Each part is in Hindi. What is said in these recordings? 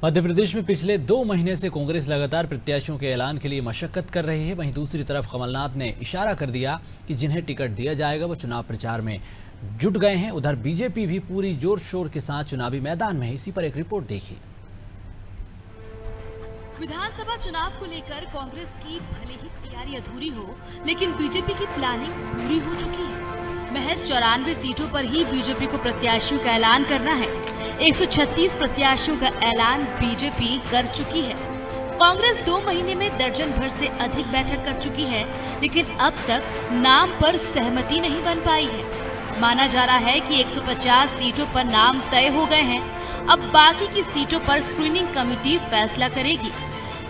मध्य प्रदेश में पिछले 2 महीने से कांग्रेस लगातार प्रत्याशियों के ऐलान के लिए मशक्कत कर रही है। वहीं दूसरी तरफ कमलनाथ ने इशारा कर दिया कि जिन्हें टिकट दिया जाएगा वो चुनाव प्रचार में जुट गए हैं। उधर बीजेपी भी पूरी जोर शोर के साथ चुनावी मैदान में है। इसी पर एक रिपोर्ट देखिए। विधानसभा चुनाव को लेकर कांग्रेस की भले ही तैयारी अधूरी हो, लेकिन बीजेपी की प्लानिंग पूरी हो चुकी है। महज 94 सीटों पर ही बीजेपी को प्रत्याशियों का ऐलान करना है। 136 प्रत्याशियों का ऐलान बीजेपी कर चुकी है। कांग्रेस 2 महीने में दर्जन भर से अधिक बैठक कर चुकी है, लेकिन अब तक नाम पर सहमति नहीं बन पाई है। माना जा रहा है कि 150 सीटों पर नाम तय हो गए हैं। अब बाकी की सीटों पर स्क्रीनिंग कमेटी फैसला करेगी।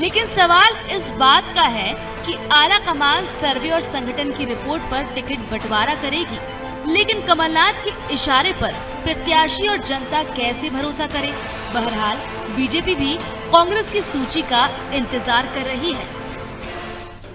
लेकिन सवाल इस बात का है कि आला कमान सर्वे और संगठन की रिपोर्ट पर टिकट बंटवारा करेगी। लेकिन कमलनाथ के इशारे पर प्रत्याशी और जनता कैसे भरोसा करे? बहरहाल बीजेपी भी कांग्रेस की सूची का इंतजार कर रही है।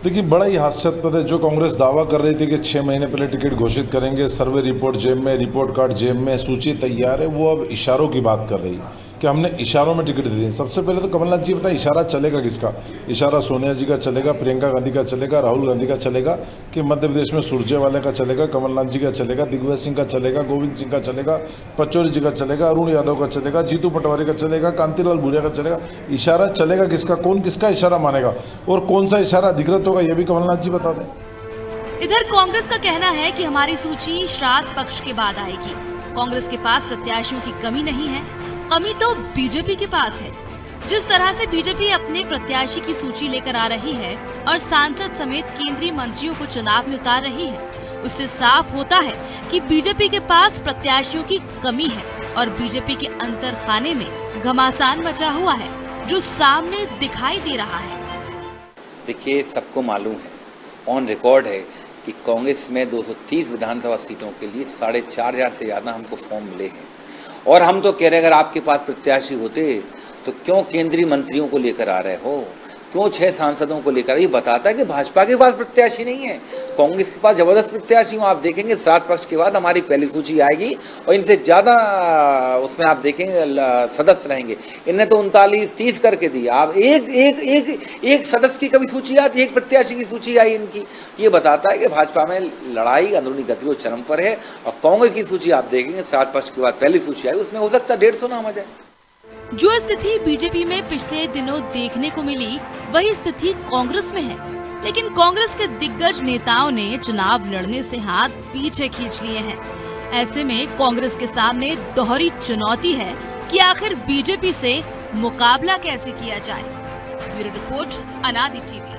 देखिए, बड़ा ही हास्यास्पद है। जो कांग्रेस दावा कर रही थी कि 6 महीने पहले टिकट घोषित करेंगे, सर्वे रिपोर्ट जेब में, रिपोर्ट कार्ड जेब में, सूची तैयार है, वो अब इशारों की बात कर रही है कि हमने इशारों में टिकट दे दी। सबसे पहले तो कमलनाथ जी बताएं, इशारा चलेगा किसका? इशारा सोनिया जी का चलेगा, प्रियंका गांधी का चलेगा, राहुल गांधी का चलेगा, कि मध्य प्रदेश में सुरजेवाला का चलेगा, कमलनाथ जी का चलेगा, दिग्विजय सिंह का चलेगा, गोविंद सिंह का चलेगा, पचौरी जी का चलेगा, अरुण यादव का चलेगा, जीतू पटवारी का चलेगा, कांतिलाल भूरिया का चलेगा? इशारा चलेगा किसका? कौन किसका इशारा मानेगा और कौन सा इशारा अधिकृत होगा, ये भी कमलनाथ जी बता दें। इधर कांग्रेस का कहना है कि हमारी सूची श्राद्ध पक्ष के बाद आएगी। कांग्रेस के पास प्रत्याशियों की कमी नहीं है, कमी तो बीजेपी के पास है। जिस तरह से बीजेपी अपने प्रत्याशी की सूची लेकर आ रही है और सांसद समेत केंद्रीय मंत्रियों को चुनाव में उतार रही है, उससे साफ होता है कि बीजेपी के पास प्रत्याशियों की कमी है और बीजेपी के अंतर खाने में घमासान मचा हुआ है, जो सामने दिखाई दे रहा है। देखिए, सबको मालूम है, ऑन रिकॉर्ड है कि कांग्रेस में 230 विधानसभा सीटों के लिए 4,500 से ज़्यादा हमको फॉर्म मिले हैं। और हम तो कह रहे हैं, अगर आपके पास प्रत्याशी होते तो क्यों केंद्रीय मंत्रियों को लेकर आ रहे हो, क्यों 6 सांसदों को लेकर? ये बताता है कि भाजपा के पास प्रत्याशी नहीं है, कांग्रेस के पास जबरदस्त प्रत्याशी हूँ। आप देखेंगे श्राद्ध पक्ष के बाद हमारी पहली सूची आएगी और इनसे ज़्यादा उसमें आप देखेंगे सदस्य रहेंगे। इनने तो 39-30 करके दिया। आप एक सदस्य की कभी सूची आती, एक प्रत्याशी की सूची आई इनकी। ये बताता है कि भाजपा में लड़ाई, अंदरूनी गतिरोध चरम पर है। और कांग्रेस की सूची आप देखेंगे, श्राद्ध पक्ष के बाद पहली सूची आई, उसमें हो सकता है 150 नाम आ जाए। जो स्थिति बीजेपी में पिछले दिनों देखने को मिली, वही स्थिति कांग्रेस में है। लेकिन कांग्रेस के दिग्गज नेताओं ने चुनाव लड़ने से हाथ पीछे खींच लिए हैं। ऐसे में कांग्रेस के सामने दोहरी चुनौती है कि आखिर बीजेपी से मुकाबला कैसे किया जाए। ब्यूरो रिपोर्ट, अनादि टीवी।